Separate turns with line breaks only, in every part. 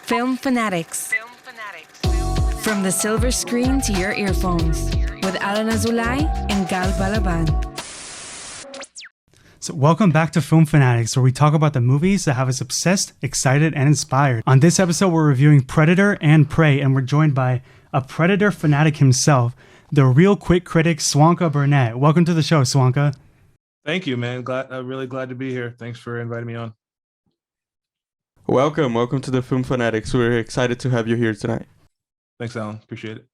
Film Fanatics. From the silver screen to your earphones with Alan Azulay and Gal Balaban.
So welcome back to Film Fanatics, where we talk about the movies that have us obsessed, excited, and inspired. On this episode, we're reviewing Predator and Prey, and we're joined by a Predator fanatic himself, the real quick critic, Swanka Burnette. Welcome to the show, Swanka.
Thank you, man. Really glad to be here. Thanks for inviting me on.
Welcome to the Film Fanatics. We're excited to have you here tonight.
Thanks, Alan. Appreciate it.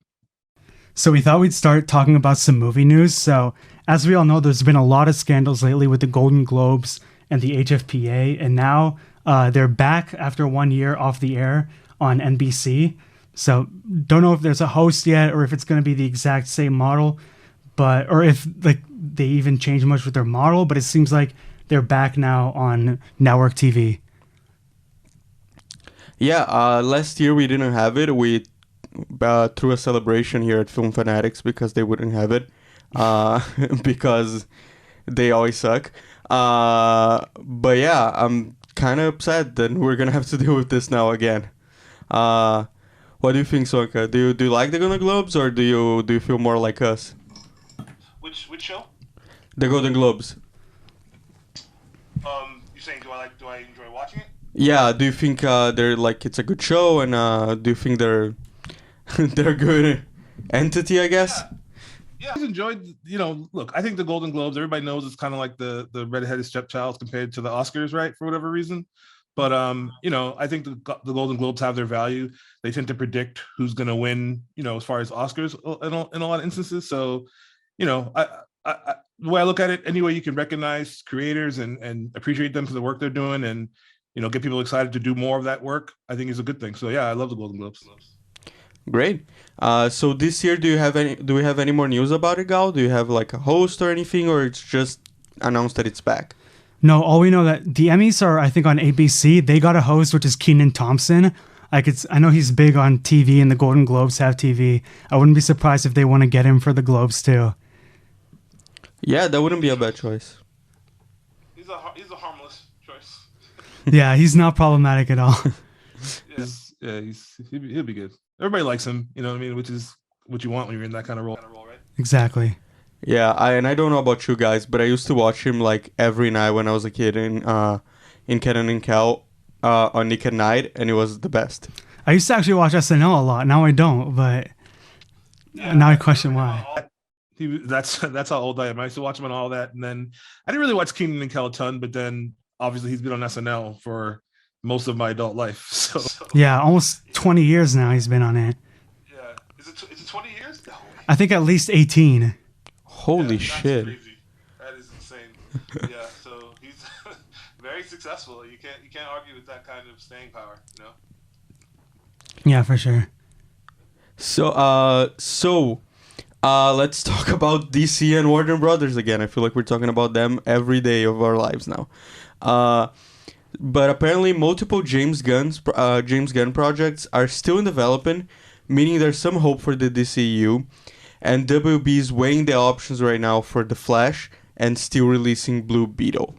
So we thought we'd start talking about some movie news. So as we all know, there's been a lot of scandals lately with the Golden Globes and the HFPA, and now they're back after 1 year off the air on NBC. So don't know if there's a host yet or if it's going to be the exact same model, or if like they even change much with their model, but it seems like they're back now on network TV.
Yeah, last year we didn't have it. We threw a celebration here at Film Fanatics because they wouldn't have it, because they always suck. But yeah, I'm kind of upset that we're gonna have to deal with this now again. What do you think, Swanka? Do you like the Golden Globes, or do you feel more like us?
Which show?
The Golden Globes.
You're saying do I enjoy watching it?
Yeah. Do you think they're like it's a good show, and do you think they're they're a good entity? I guess.
Yeah, I enjoyed. Look, I think the Golden Globes. Everybody knows it's kind of like the redheaded stepchild compared to the Oscars, right? For whatever reason. But I think the Golden Globes have their value. They tend to predict who's going to win, as far as Oscars in a lot of instances. So, the way I look at it, any way you can recognize creators and appreciate them for the work they're doing, and get people excited to do more of that work, I think is a good thing. So yeah, I love the Golden Globes.
Great. So this year, do we have any more news about it, Gal? Do you have like a host or anything, or it's just announced that it's back?
No, all we know that the Emmys are, I think, on ABC. They got a host, which is Kenan Thompson. I know he's big on TV, and the Golden Globes have TV. I wouldn't be surprised if they want to get him for the Globes too.
Yeah, that wouldn't be a bad choice.
He's a harmless choice.
Yeah, he's not problematic at all.
He'll be good. Everybody likes him, you know what I mean? Which is what you want when you're in that kind of role, right?
Exactly.
Yeah, I don't know about you guys, but I used to watch him like every night when I was a kid in Kenan and Kel on Nick at Night, and it was the best.
I used to actually watch SNL a lot. Now I don't, but now I question why.
That's how old I am. I used to watch him on all that, and then I didn't really watch Kenan and Kel a ton, but then obviously he's been on SNL for most of my adult life. So
yeah, almost 20 years now he's been on it.
Yeah, is it 20 years? No.
I think at least 18.
Holy shit!
That's crazy. That is insane. Yeah, so he's very successful. You can't argue with that kind of staying power,
Yeah, for sure.
So let's talk about DC and Warner Brothers again. I feel like we're talking about them every day of our lives now. But apparently multiple James Gunn projects are still in development, meaning there's some hope for the DCU. And WB is weighing the options right now for The Flash and still releasing Blue Beetle.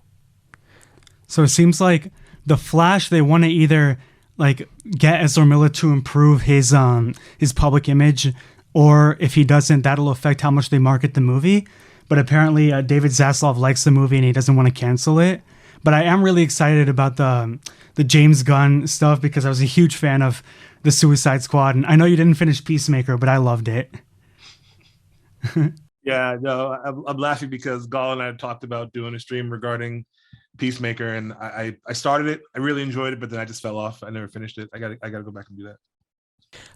So it seems like The Flash, they want to either like get Ezra Miller to improve his public image, or if he doesn't, that'll affect how much they market the movie. But apparently David Zaslav likes the movie and he doesn't want to cancel it. But I am really excited about the James Gunn stuff because I was a huge fan of the Suicide Squad. And I know you didn't finish Peacemaker, but I loved it.
Yeah, no, I'm laughing because Gal and I had talked about doing a stream regarding Peacemaker, and I started it. I really enjoyed it, but then I just fell off. I never finished it. I gotta go back and do that.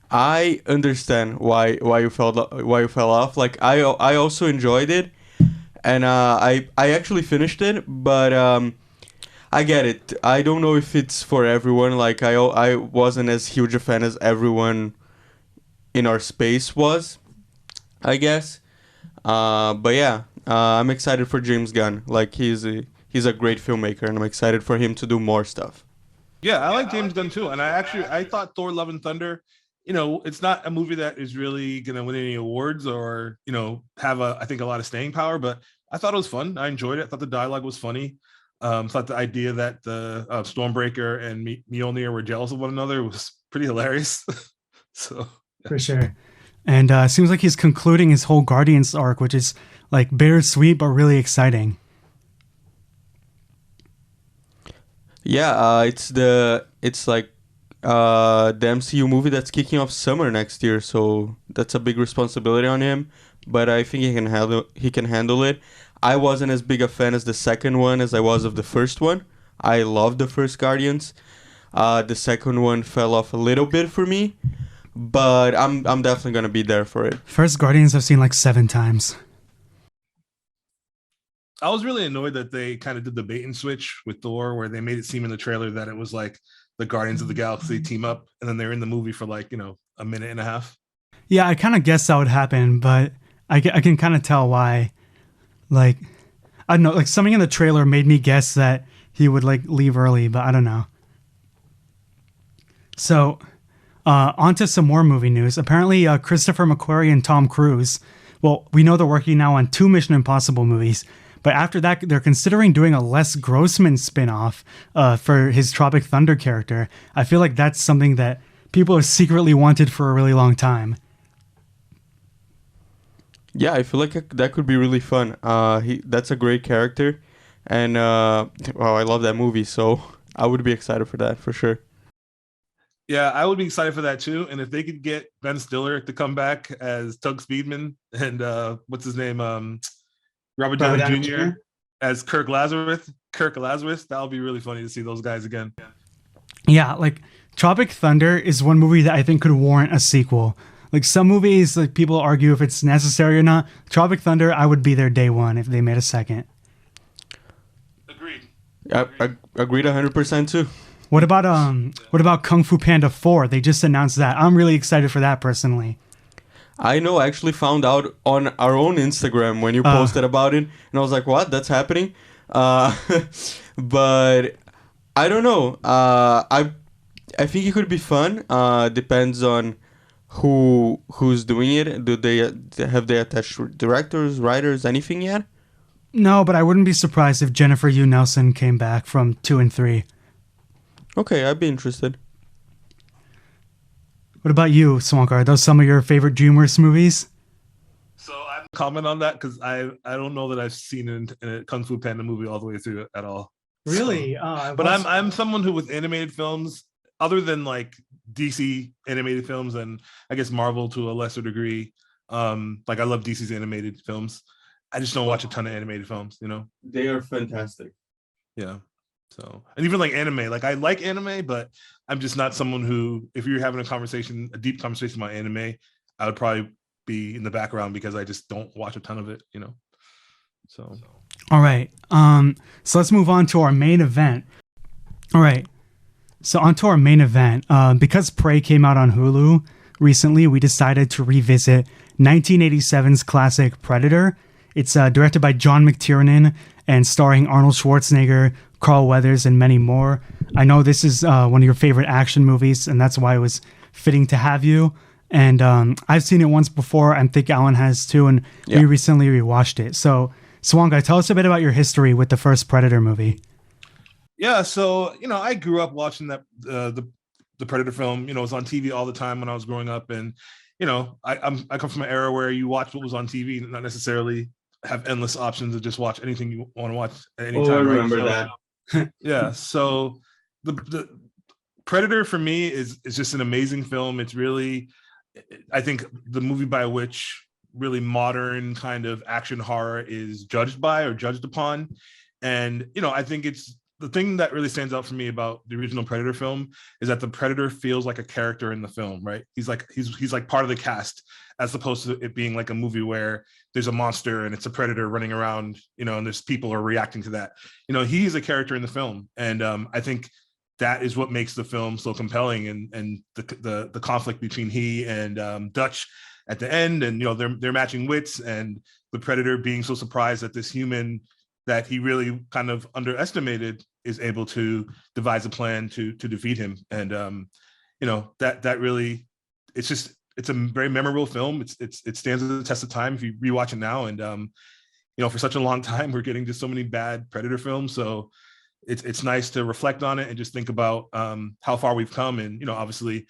I understand why you fell off. Like I also enjoyed it, and I actually finished it, but I get it. I don't know if it's for everyone. Like I wasn't as huge a fan as everyone in our space was, I guess. But yeah, I'm excited for James Gunn. Like he's a great filmmaker, and I'm excited for him to do more stuff.
Yeah, I like James Gunn too, and I thought Thor: Love and Thunder, it's not a movie that is really gonna win any awards or have I think a lot of staying power, but I thought it was fun. I enjoyed it. I thought the dialogue was funny. Thought the idea that the Stormbreaker and Mjolnir were jealous of one another was pretty hilarious. So
for sure. And it seems like he's concluding his whole Guardians arc, which is like bittersweet but really exciting.
Yeah, it's like the MCU movie that's kicking off summer next year, so that's a big responsibility on him. But I think he can handle it. I wasn't as big a fan as the second one as I was of the first one. I loved the first Guardians. The second one fell off a little bit for me, but I'm definitely gonna be there for it.
First Guardians I've seen like 7 times.
I was really annoyed that they kind of did the bait and switch with Thor, where they made it seem in the trailer that it was like the Guardians of the Galaxy team up, and then they're in the movie for like, a minute and a half.
Yeah, I kind of guessed that would happen, but I can kind of tell why. Like, I don't know, like something in the trailer made me guess that he would like leave early, but I don't know. So, on to some more movie news. Apparently, Christopher McQuarrie and Tom Cruise, well, we know they're working now on 2 Mission Impossible movies, but after that, they're considering doing a Les Grossman spin-off for his Tropic Thunder character. I feel like that's something that people have secretly wanted for a really long time.
Yeah, I feel like that could be really fun. That's a great character, and I love that movie, so I would be excited for that for sure.
Yeah, I would be excited for that too. And if they could get Ben Stiller to come back as Tug Speedman and what's his name, Robert Downey Jr. as Kirk Lazarus, that would be really funny to see those guys again.
Yeah, like Tropic Thunder is one movie that I think could warrant a sequel. Like some movies, like people argue if it's necessary or not. Tropic Thunder, I would be there day one if they made a second.
Agreed.
Agreed 100% too.
What about Kung Fu Panda 4? They just announced that. I'm really excited for that personally.
I know, I actually found out on our own Instagram when you posted about it, and I was like, what? That's happening? But I don't know. I think it could be fun. Depends on who's doing it. Have they attached directors, writers, anything yet?
No, but I wouldn't be surprised if Jennifer Yu Nelson came back from 2 and 3.
Okay, I'd be interested.
What about you, Swanka? Are those some of your favorite DreamWorks movies?
So I have a comment on that because I don't know that I've seen a Kung Fu Panda movie all the way through at all.
Really?
But I'm someone who with animated films, other than like DC animated films and I guess Marvel to a lesser degree, like I love DC's animated films. I just don't watch a ton of animated films,
They are fantastic.
Yeah. So, and even like anime, like I like anime, but I'm just not someone who, if you're having a deep conversation about anime, I would probably be in the background because I just don't watch a ton of it, So.
All right. So let's move on to our main event. All right. So on to our main event. Because Prey came out on Hulu recently, we decided to revisit 1987's classic Predator. It's directed by John McTiernan and starring Arnold Schwarzenegger, Carl Weathers, and many more. I know this is one of your favorite action movies, and that's why it was fitting to have you. And I've seen it once before. I think Alan has too, and we recently rewatched it. So, Swanka, tell us a bit about your history with the first Predator movie.
Yeah, so I grew up watching that the Predator film. It was on TV all the time when I was growing up, and I come from an era where you watch what was on TV, not necessarily have endless options to just watch anything you want to watch at any time.
I remember that.
Yeah, so the Predator for me is just an amazing film. It's really, I think, the movie by which really modern kind of action horror is judged by or judged upon. And I think it's the thing that really stands out for me about the original Predator film is that the Predator feels like a character in the film, right? He's like part of the cast, as opposed to it being like a movie where there's a monster and it's a predator running around, and there's people are reacting to that. He's a character in the film, and I think that is what makes the film so compelling, and the conflict between he and Dutch at the end, and they're matching wits, and the Predator being so surprised that this human that he really kind of underestimated is able to devise a plan to defeat him. And that really, it's a very memorable film. It stands the test of time if you rewatch it now. And for such a long time, we're getting just so many bad Predator films. So it's nice to reflect on it and just think about how far we've come, and obviously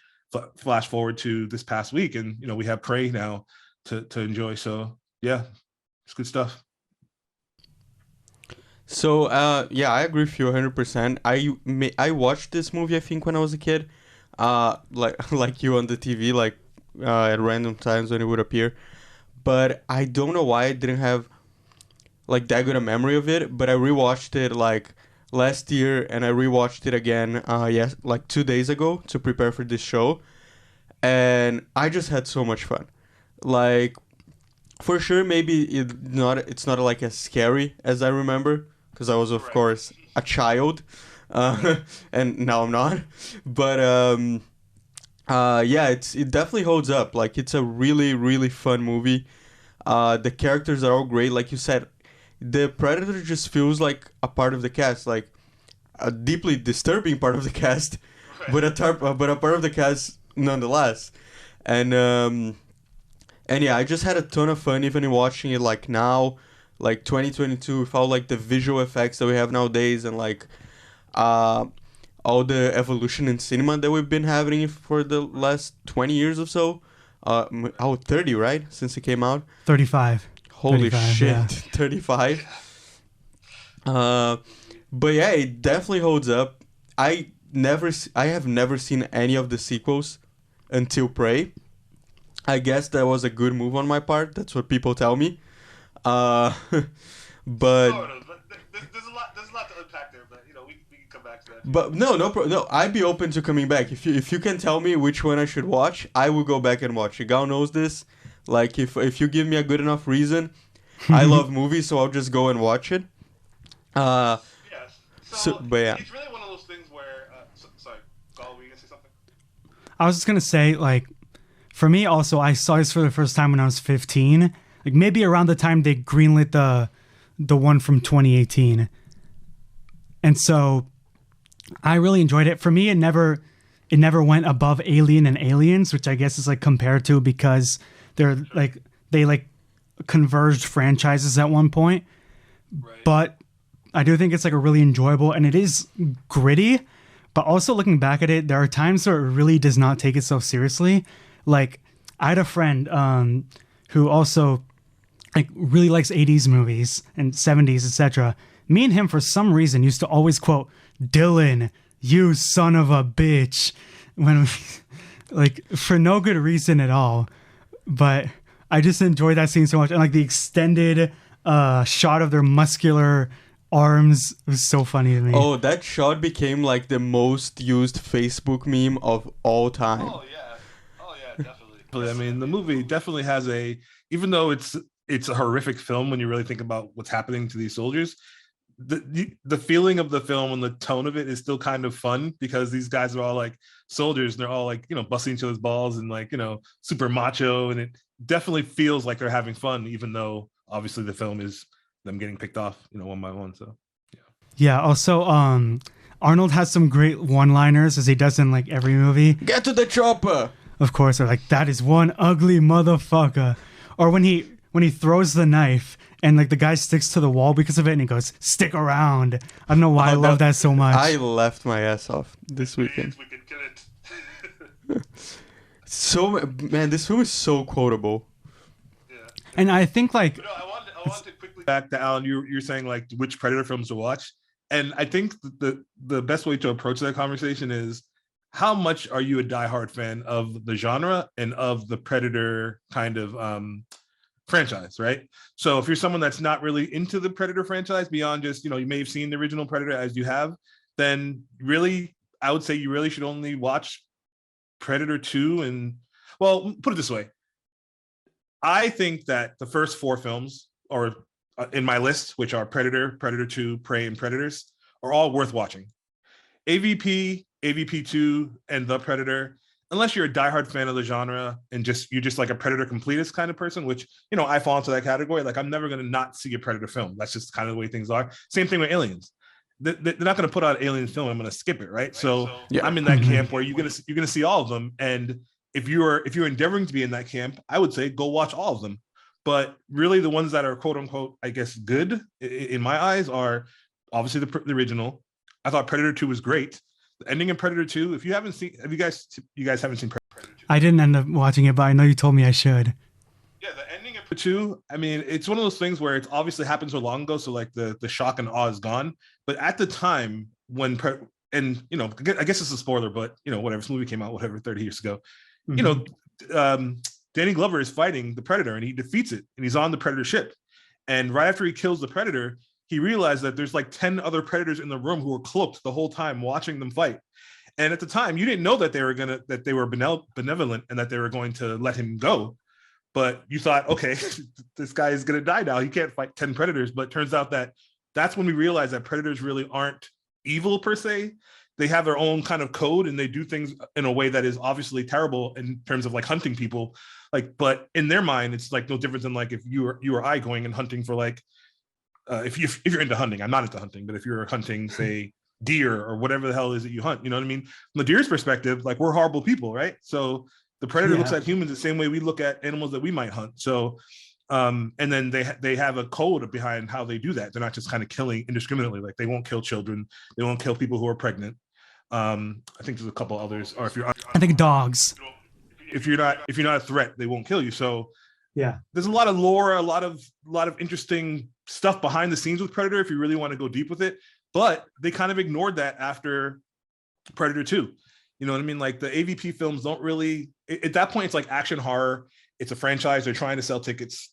flash forward to this past week, and we have Prey now to enjoy. So yeah, it's good stuff.
So yeah, I agree with you 100%. I watched this movie, I think, when I was a kid, like you on the TV, like at random times when it would appear. But I don't know why I didn't have like that good a memory of it. But I rewatched it like last year, and I rewatched it again like 2 days ago to prepare for this show, and I just had so much fun. Like, for sure, maybe it's not like as scary as I remember, because I was, of course, a child, and now I'm not. But yeah, it definitely holds up. Like, it's a really, really fun movie. The characters are all great. Like you said, the Predator just feels like a part of the cast, like a deeply disturbing part of the cast, but a part of the cast nonetheless. And yeah, I just had a ton of fun even in watching it, like now, like 2022, with all like the visual effects that we have nowadays, and like all the evolution in cinema that we've been having for the last 20 years or so. 30, right? Since it came out?
35.
Holy
35,
shit,
yeah.
35. But yeah, it definitely holds up. I have never seen any of the sequels until Prey. I guess that was a good move on my part. That's what people tell me. But
There's a lot to unpack there, but we can come back to that.
But no, I'd be open to coming back. If you can tell me which one I should watch, I will go back and watch it. Gal knows this. Like, if you give me a good enough reason, I love movies, so I'll just go and watch it.
Yes.
But yeah.
It's really one of those things where sorry, Gal, were you gonna say something?
I was just gonna say, like, for me also, I saw this for the first time when I was 15. Like, maybe around the time they greenlit the one from 2018. And so I really enjoyed it. For me, it never went above Alien and Aliens, which I guess is like compared to, because they converged franchises at one point.
Right.
But I do think it's like a really enjoyable, and it is gritty, but also looking back at it, there are times where it really does not take itself seriously. Like, I had a friend who also like really likes 80s movies and 70s, etc. Me and him, for some reason, used to always quote, "Dylan, you son of a bitch," when we, like, for no good reason at all. But I just enjoyed that scene so much, and like the extended shot of their muscular arms was so funny to me.
Oh, that shot became like the most used Facebook meme of all time.
Oh yeah, definitely. I mean, the movie definitely has even though it's a horrific film when you really think about what's happening to these soldiers, the feeling of the film and the tone of it is still kind of fun, because these guys are all like soldiers, and they're all like, busting each other's balls and like, super macho, and it definitely feels like they're having fun, even though obviously the film is them getting picked off, one by one. So
yeah. Also, Arnold has some great one-liners, as he does in like every movie.
Get to the chopper.
Of course, or like, "That is one ugly motherfucker," or when he throws the knife and like the guy sticks to the wall because of it, and he goes, "Stick around." I don't know why I love that so much.
I laughed my ass off this weekend.
we can get it.
So, man, this film is so quotable.
Yeah.
And I think like,
But no, I wanted to quickly back to Alan. You're saying like which Predator films to watch, and I think the best way to approach that conversation is, how much are you a diehard fan of the genre and of the Predator kind of franchise, right? So if you're someone that's not really into the Predator franchise beyond just, you may have seen the original Predator as you have, then really, I would say you really should only watch Predator 2. And, well, put it this way. I think that the first 4 films, or in my list, which are Predator, Predator 2, Prey, and Predators, are all worth watching. AVP, AVP 2, and The Predator, unless you're a diehard fan of the genre and you're just like a Predator completist kind of person, which, I fall into that category. Like, I'm never going to not see a Predator film. That's just kind of the way things are. Same thing with Aliens. They're not going to put out Alien film. I'm going to skip it, right? So yeah. I'm in that camp where you're going to see all of them. And if you're endeavoring to be in that camp, I would say go watch all of them. But really, the ones that are quote unquote, I guess, good in my eyes are obviously the original, I thought Predator 2 was great. The ending in Predator 2, if you haven't seen, you guys haven't seen Predator 2?
I didn't end up watching it, but I know you told me I should.
Yeah, the ending of Predator 2, I mean, it's one of those things where it obviously happened so long ago, so like the shock and awe is gone. But at the time when, and you know, I guess it's a spoiler, but you know, whatever, this movie came out, whatever, 30 years ago. Mm-hmm. You know, Danny Glover is fighting the Predator and he defeats it, and he's on the Predator ship. And right after he kills the Predator, he realized that there's like 10 other Predators in the room who were cloaked the whole time watching them fight. And at the time, you didn't know that they were benevolent and that they were going to let him go. But you thought, okay, this guy is going to die now. He can't fight 10 Predators. But it turns out that that's when we realized that Predators really aren't evil per se. They have their own kind of code, and they do things in a way that is obviously terrible in terms of like hunting people. Like, but in their mind, it's like no different than like if you or I going and hunting for like, if you're into hunting. I'm not into hunting, but if you're hunting, say, deer or whatever the hell it is that you hunt, you know what I mean? From the deer's perspective, like we're horrible people, right? So the Predator looks at humans the same way we look at animals that we might hunt. So, and then they have a code behind how they do that. They're not just kind of killing indiscriminately. Like they won't kill children. They won't kill people who are pregnant. I think there's a couple others. Or if you're,
I think dogs.
If you're not a threat, they won't kill you. So
yeah,
there's a lot of lore, a lot of interesting stuff behind the scenes with Predator if you really want to go deep with it. But they kind of ignored that after Predator 2. You know what I mean? Like the AVP films don't really, at that point, it's like action horror. It's a franchise. They're trying to sell tickets.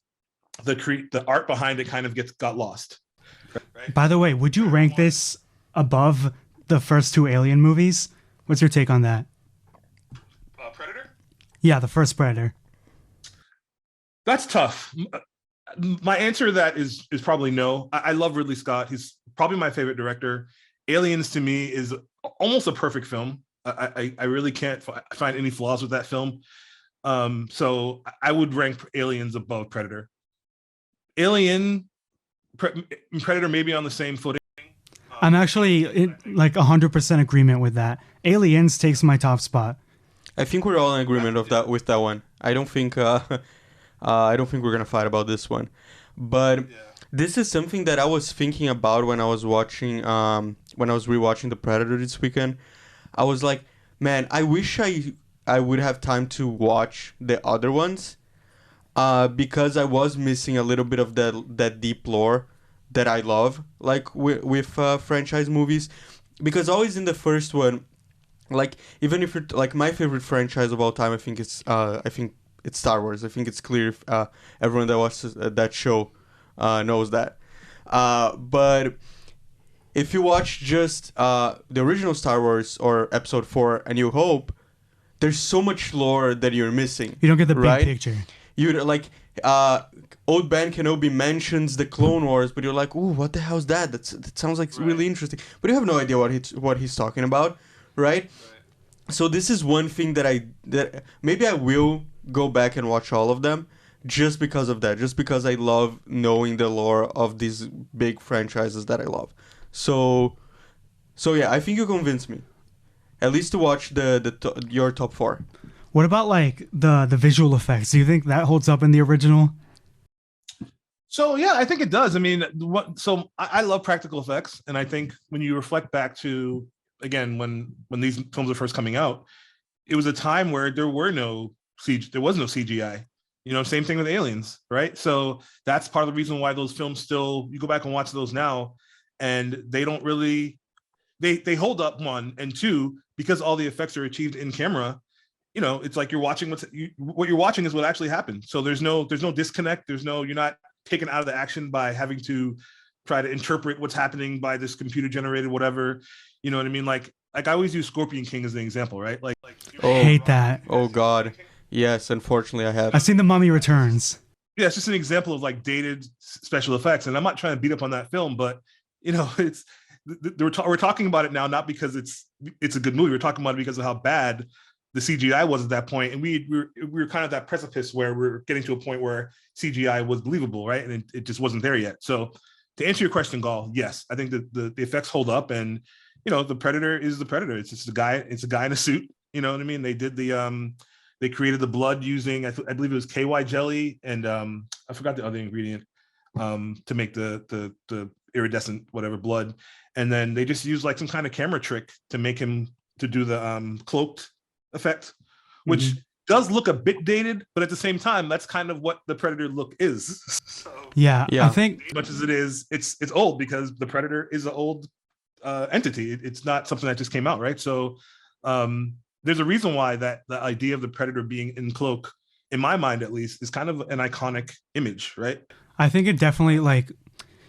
The art behind it kind of got lost. Right?
By the way, would you rank this above the first two Alien movies? What's your take on that?
Predator?
Yeah, the first Predator.
That's tough. My answer to that is probably no. I love Ridley Scott. He's probably my favorite director. Aliens to me is almost a perfect film. I really can't find any flaws with that film. So I would rank Aliens above Predator. Predator maybe on the same footing.
I'm actually in like 100% agreement with that. Aliens takes my top spot.
I think we're all in agreement with that one. I don't think we're gonna fight about this one, but this is something that I was thinking about when I was rewatching The Predator this weekend. I was like, man, I wish I would have time to watch the other ones, because I was missing a little bit of that deep lore that I love, like with franchise movies, because always in the first one, like even if it's like my favorite franchise of all time, I think it's Star Wars. I think it's clear if everyone that watches that show knows that. But if you watch just the original Star Wars or Episode 4, A New Hope, there's so much lore that you're missing.
You don't get the
right?
big picture.
You like Old Ben Kenobi mentions the Clone Wars, but you're like, ooh, what the hell is that? That sounds like really interesting. But you have no idea what he's talking about, right? So this is one thing that maybe I will go back and watch all of them just because of that, just because I love knowing the lore of these big franchises that I love. So yeah, I think you convinced me, at least to watch your top 4.
What about like the visual effects? Do you think that holds up in the original?
So yeah, I think it does. I mean, I love practical effects, and I think when you reflect back to, again, when these films were first coming out, it was a time where there was no CGI. You know, same thing with Aliens, right? So that's part of the reason why those films still, you go back and watch those now, and they don't really, they hold up, one, and two, because all the effects are achieved in camera. You know, it's like you're watching what you're watching is what actually happened. So there's no disconnect. You're not taken out of the action by having to try to interpret what's happening by this computer generated whatever. You know what I mean? Like I always use Scorpion King as an example, right? Like
I hate that.
Oh God. Yes, unfortunately I have.
I've seen The Mummy Returns.
Yeah, it's just an example of like dated special effects. And I'm not trying to beat up on that film, but you know, we're talking about it now, not because it's a good movie. We're talking about it because of how bad the CGI was at that point. And we were kind of that precipice where we're getting to a point where CGI was believable, right? And it just wasn't there yet. So to answer your question, Gall, yes, I think that the effects hold up, and you know, the Predator is the Predator. It's just a guy in a suit. You know what I mean? They did they created the blood using I believe it was KY jelly and I forgot the other ingredient to make the iridescent whatever blood, and then they just use like some kind of camera trick to make him to do the cloaked effect, which does look a bit dated, but at the same time, that's kind of what the Predator look is. So,
yeah, I think
as much as it is, it's old because the Predator is an old entity. It's not something that just came out, right? So there's a reason why that the idea of the Predator being in cloak, in my mind at least, is kind of an iconic image, right?
I think it definitely, like,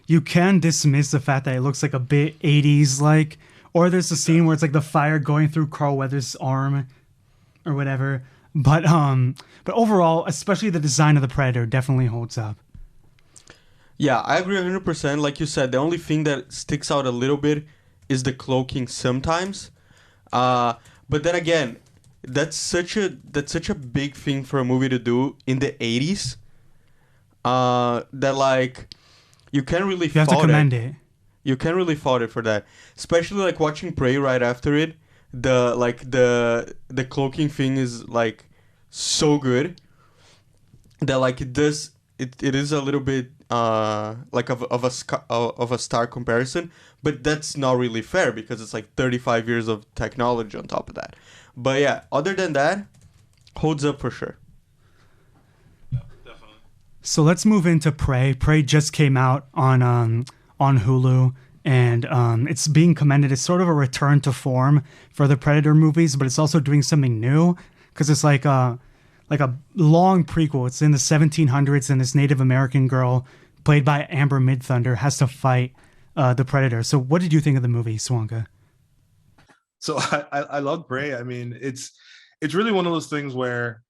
you can dismiss the fact that it looks like a bit 80s like, or there's a scene where it's like the fire going through Carl Weathers' arm or whatever. But overall, especially the design of the Predator definitely holds up.
Yeah, I agree 100%. Like you said, the only thing that sticks out a little bit is the cloaking sometimes. But then again, that's such a big thing for a movie to do in the 80s. That like you can't really
you have to commend it.
You can't really fault it for that. Especially like watching Prey right after it. The cloaking thing is like so good that like it is a little bit like of a star comparison, but that's not really fair because it's like 35 years of technology on top of that. But yeah, other than that, holds up for sure.
Yeah, definitely.
So let's move into Prey. Prey just came out on Hulu. And it's being commended. It's sort of a return to form for the Predator movies, but it's also doing something new because it's like a long prequel. It's in the 1700s, and this Native American girl, played by Amber Midthunder, has to fight the Predator. So what did you think of the movie, Swanka?
So I love Prey. I mean, it's really one of those things where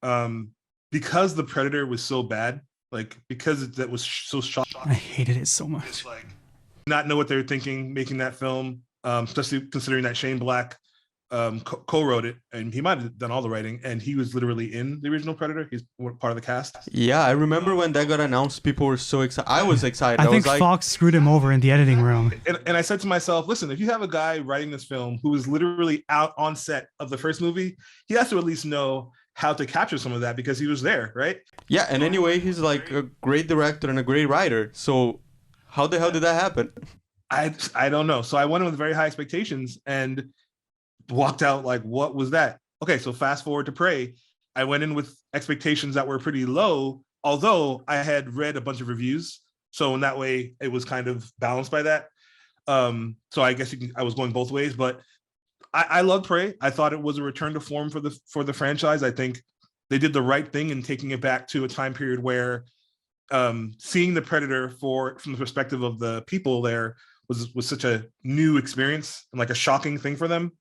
because the Predator was so bad, like because that was so shocking.
I hated it so much.
It's like not know what they were thinking making that film, especially considering that Shane Black co-wrote it, and he might have done all the writing, and he was literally in the original Predator. He's part of the cast.
Yeah, I remember when that got announced, people were so excited. I was excited.
I think Fox screwed him over in the editing room.
And I said to myself, listen, if you have a guy writing this film who is literally out on set of the first movie, he has to at least know how to capture some of that because he was there, right?
Yeah, and anyway, he's like a great director and a great writer. So how the hell did that happen?
I don't know. So I went in with very high expectations and walked out like, what was that? Okay, so fast forward to Prey. I went in with expectations that were pretty low, although I had read a bunch of reviews. So in that way, it was kind of balanced by that. So I guess I was going both ways, but I loved Prey. I thought it was a return to form for the franchise. I think they did the right thing in taking it back to a time period where seeing the Predator from the perspective of the people there was such a new experience and like a shocking thing for them.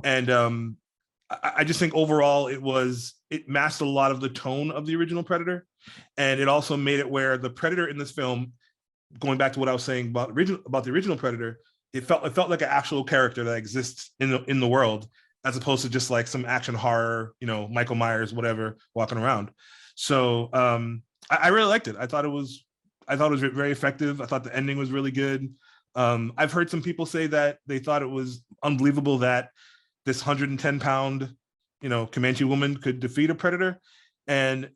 And I just think overall it masked a lot of the tone of the original Predator, and it also made it where the Predator in this film, going back to what I was saying about the original Predator, it felt like an actual character that exists in the world, as opposed to just like some action horror, Michael Myers, whatever, walking around. So I really liked it. I thought it was very effective. I thought the ending was really good. I've heard some people say that they thought it was unbelievable that this 110-pound, Comanche woman could defeat a Predator. And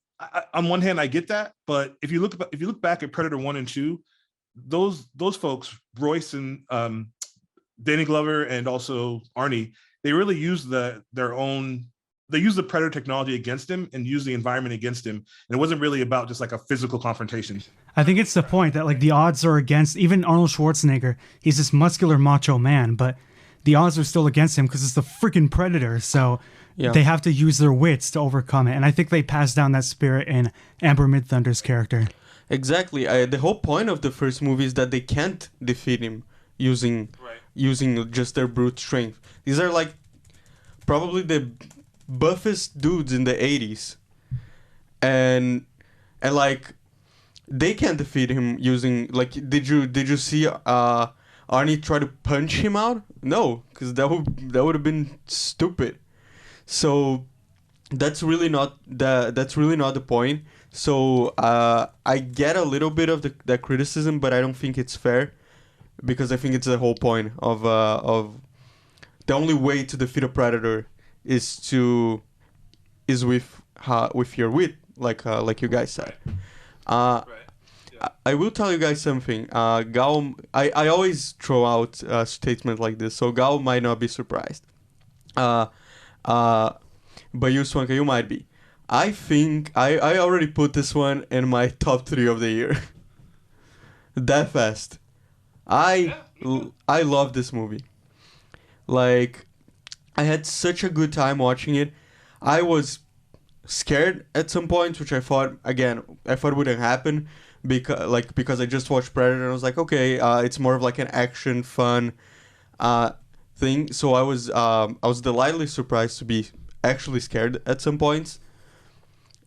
on one hand, I get that, but if you look back at Predator 1 and 2, those folks, Royce and Danny Glover and also Arnie, they really used the Predator technology against him and used the environment against him. And it wasn't really about just like a physical confrontation.
I think it's the point that like the odds are against even Arnold Schwarzenegger. He's this muscular macho man, but the odds are still against him because it's the freaking Predator. So they have to use their wits to overcome it. And I think they passed down that spirit in Amber Midthunder's character.
Exactly. The whole point of the first movie is that they can't defeat him using just their brute strength. These are like probably the buffest dudes in the 80s. And like they can't defeat him using like did you see Arnie try to punch him out? No, because that would have been stupid. So that's really not the point. So I get a little bit of that criticism, but I don't think it's fair because I think it's the whole point of the only way to defeat a Predator is with your wit, like you guys said.
Right. Yeah.
I will tell you guys something. Gal, I always throw out a statement like this, so Gal might not be surprised. Uh, uh, but you, Swanka, you might be. I think I already put this one in my top 3 of the year. That fast. I love this movie. Like, I had such a good time watching it. I was scared at some points, which I thought wouldn't happen because I just watched Predator and I was like, okay, it's more of like an action fun thing. So I was delightfully surprised to be actually scared at some points.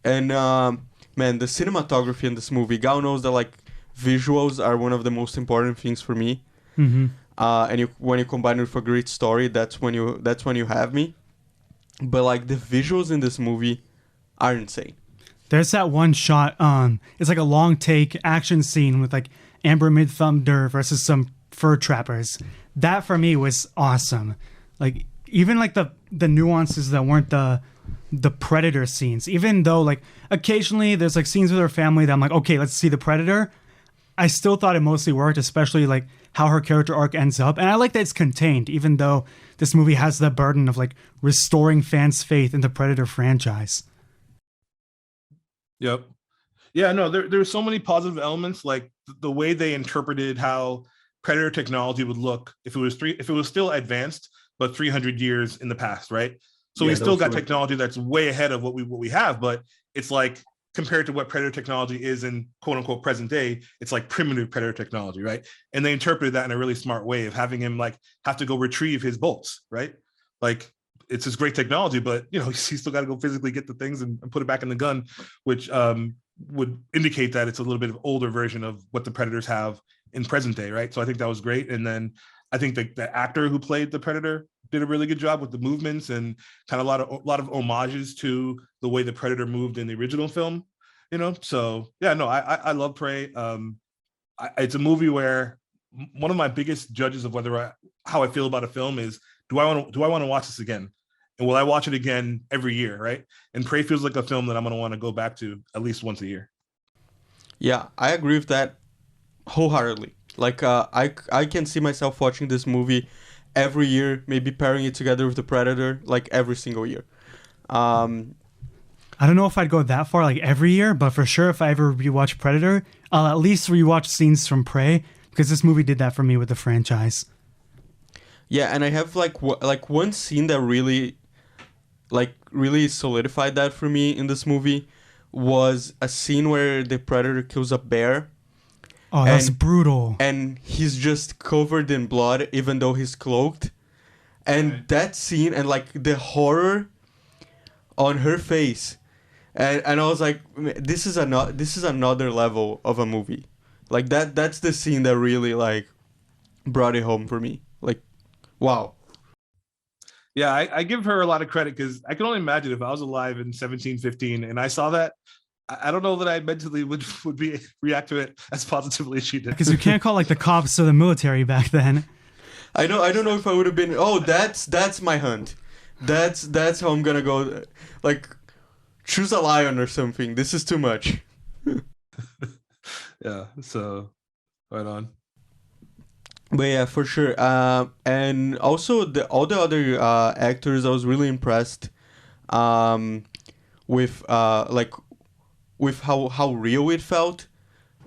And man, the cinematography in this movie, Gal knows that like visuals are one of the most important things for me.
Mm-hmm.
And when you combine it with a great story, that's when you have me. But like the visuals in this movie are insane.
There's that one shot. It's like a long take action scene with like Amber Mid-Thunder versus some fur trappers. That for me was awesome. Like even like the nuances that weren't the Predator scenes. Even though like occasionally there's like scenes with her family that I'm like, okay, let's see the Predator. I still thought it mostly worked, especially like how her character arc ends up. And I like that it's contained, even though this movie has the burden of like restoring fans' faith in the Predator franchise.
Yep. Yeah, no, there's so many positive elements, like the way they interpreted how Predator technology would look if it was still advanced, but 300 years in the past, right? So we still got technology that's way ahead of what we have, but it's like compared to what Predator technology is in quote unquote present day, it's like primitive Predator technology, right? And they interpreted that in a really smart way of having him like have to go retrieve his bolts, right? Like it's this great technology, but you know, he's still got to go physically get the things and put it back in the gun, which would indicate that it's a little bit of older version of what the Predators have in present day, right? So I think that was great. And then I think the actor who played the Predator did a really good job with the movements and kind of a lot of homages to the way the Predator moved in the original film, you know? So yeah, no, I love Prey. It's a movie where one of my biggest judges of how I feel about a film is, do I want to watch this again? And will I watch it again every year, right? And Prey feels like a film that I'm going to want to go back to at least once a year.
Yeah, I agree with that wholeheartedly. Like, I can see myself watching this movie every year, maybe pairing it together with The Predator, like every single year.
I don't know if I'd go that far, like every year, but for sure, if I ever rewatch Predator, I'll at least rewatch scenes from Prey, because this movie did that for me with the franchise.
Yeah, and I have like one scene that really solidified that for me in this movie was a scene where the Predator kills a bear.
Oh, that's brutal.
And he's just covered in blood, even though he's cloaked. And that scene and like the horror on her face, and I was like, this is another level of a movie. Like that's the scene that really like brought it home for me. Like, wow.
Yeah, I give her a lot of credit because I can only imagine if I was alive in 1715 and I saw that, I don't know that I mentally would react to it as positively as she did.
Because you can't call like the cops or the military back then.
I don't know if I would have been. Oh, that's my hunt. That's how I'm gonna go. Like, choose a lion or something. This is too much.
Yeah. So, right on.
But yeah, for sure. And also all the other actors, I was really impressed. With with how real it felt.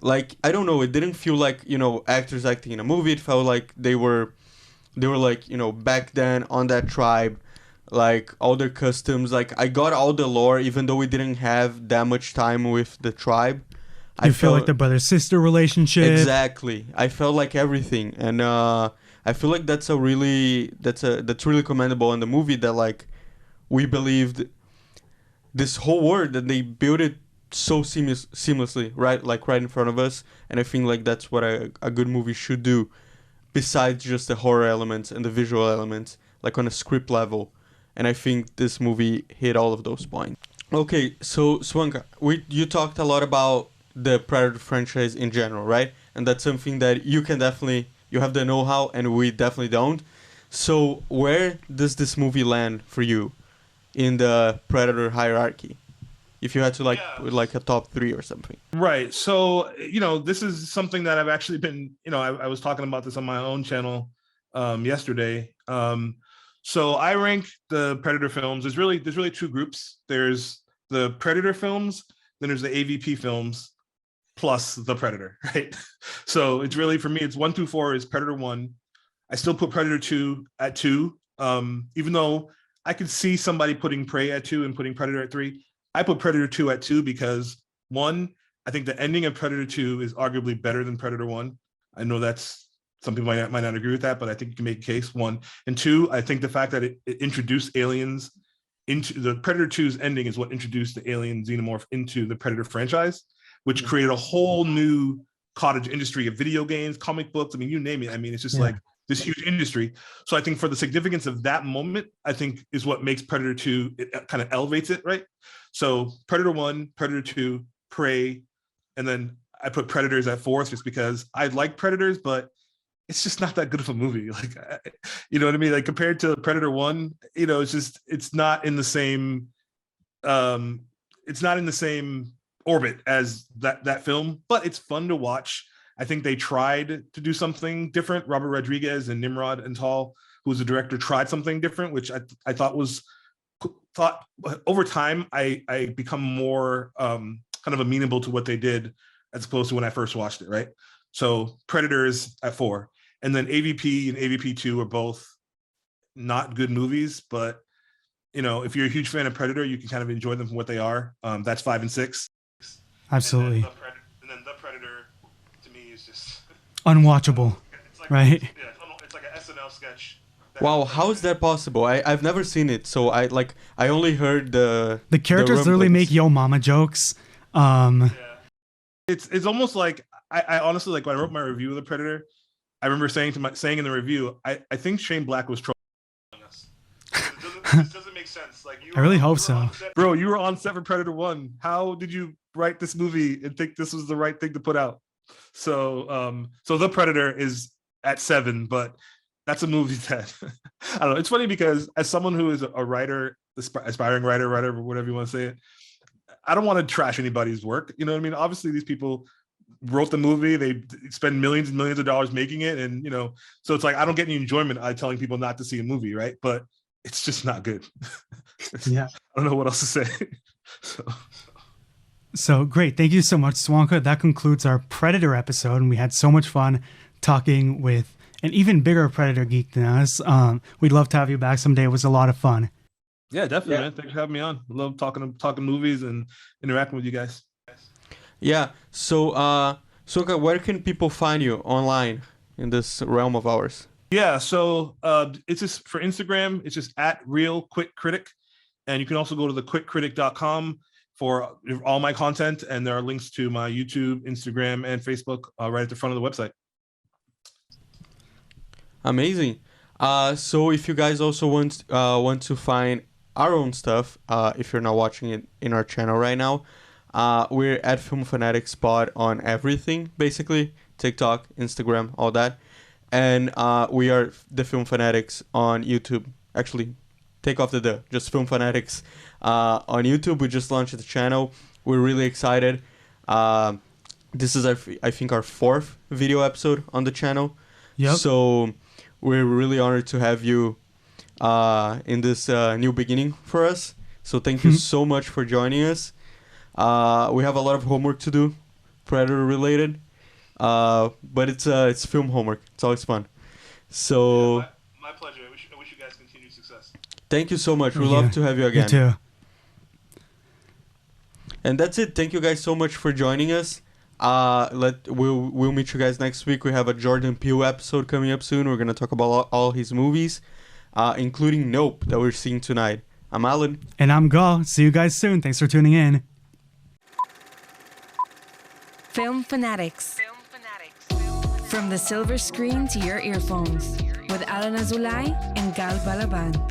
Like, I don't know, it didn't feel like, you know, actors acting in a movie. It felt like they were like, you know, back then on that tribe, like all their customs. Like, I got all the lore, even though we didn't have that much time with the tribe.
I feel like the brother-sister relationship.
Exactly. I felt like everything. And I feel like that's really commendable in the movie, that like we believed this whole world, that they built it so seamlessly, right? Like right in front of us. And I think like that's what a good movie should do, besides just the horror elements and the visual elements, like on a script level. And I think this movie hit all of those points. Okay, so Swanka, you talked a lot about the Predator franchise in general, right? And that's something that you have the know-how, and we definitely don't. So where does this movie land for you in the Predator hierarchy? If you had to
Yeah.
put like a top 3 or something.
Right. So, this is something that I've actually been, I was talking about this on my own channel yesterday. So I rank the Predator films. There's really two groups. There's the Predator films, then there's the AVP films, plus the Predator, right? So it's really, for me, it's 1 through 4 is Predator 1. I still put Predator 2 at 2, even though I could see somebody putting Prey at 2 and putting Predator at 3. I put Predator 2 at 2 because, 1, I think the ending of Predator 2 is arguably better than Predator 1. I know that's, some people might not agree with that, but I think you can make a case, 1. And 2, I think the fact that it introduced aliens into the Predator 2's ending is what introduced the alien xenomorph into the Predator franchise, which created a whole new cottage industry of video games, comic books. I mean, you name it. I mean, it's just like this huge industry. So I think for the significance of that moment, I think is what makes Predator 2, it kind of elevates it, right? So Predator 1, Predator 2, Prey, and then I put Predators at 4th just because I like Predators, but it's just not that good of a movie. Like, you know what I mean? Like, compared to Predator 1, it's not in the same, orbit as that film, but it's fun to watch. I think they tried to do something different. Robert Rodriguez and Nimrod Antal, who was the director, tried something different, which I thought over time I become more kind of amenable to what they did as opposed to when I first watched it, right? So Predators at 4, and then AVP and AVP 2 are both not good movies, but if you're a huge fan of Predator, you can kind of enjoy them for what they are. That's 5 and 6.
Absolutely.
And then the Predator, to me, is just
unwatchable, right?
It's like an SNL sketch.
Wow, how is that possible? I've never seen it, so I only heard the
characters literally make yo mama jokes.
It's almost like I honestly, like, when I wrote my review of the Predator, I remember saying in the review, I think Shane Black was trolling us. It doesn't make sense. Like,
I really hope so.
Bro, you were on set for Predator 1. How did you write this movie and think this was the right thing to put out? So The Predator is at 7, but that's a movie that I don't know. It's funny because as someone who is a writer, aspiring writer, whatever you want to say it, I don't want to trash anybody's work. You know what I mean? Obviously, these people wrote the movie. They spend millions and millions of dollars making it, and so it's like I don't get any enjoyment out of telling people not to see a movie, right? But it's just not good.
Yeah,
I don't know what else to say.
So great. Thank you so much, Swanka. That concludes our Predator episode, and we had so much fun talking with an even bigger Predator geek than us. We'd love to have you back someday. It was a lot of fun.
Yeah, definitely, man. Thanks for having me on. I love talking movies and interacting with you guys.
Yeah. So, Swanka, where can people find you online in this realm of ours?
Yeah, so it's just for Instagram, it's just at Real Quick Critic. And you can also go to thequickcritic.com for all my content. And there are links to my YouTube, Instagram, and Facebook right at the front of the website.
Amazing. So if you guys also want to find our own stuff, if you're not watching it in our channel right now, we're at Film Fanatics Pod on everything, basically. TikTok, Instagram, all that. And we are the Film Fanatics on YouTube. Actually, take off the just Film Fanatics on YouTube. We just launched the channel. We're really excited. This is, I think, our 4th video episode on the channel.
Yep.
So we're really honored to have you in this new beginning for us. So thank you so much for joining us. We have a lot of homework to do, Predator related. But it's film homework. It's always fun. So
yeah, my pleasure. I wish you guys continued success.
Thank you so much. We'd love to have you again.
You too.
And that's it. Thank you guys so much for joining us. We'll meet you guys next week. We have a Jordan Peele episode coming up soon. We're gonna talk about all his movies, including Nope that we're seeing tonight. I'm Alan.
And I'm Gal. See you guys soon. Thanks for tuning in.
Film Fanatics. From the silver screen to your earphones with Alan Azulay and Gal Balaban.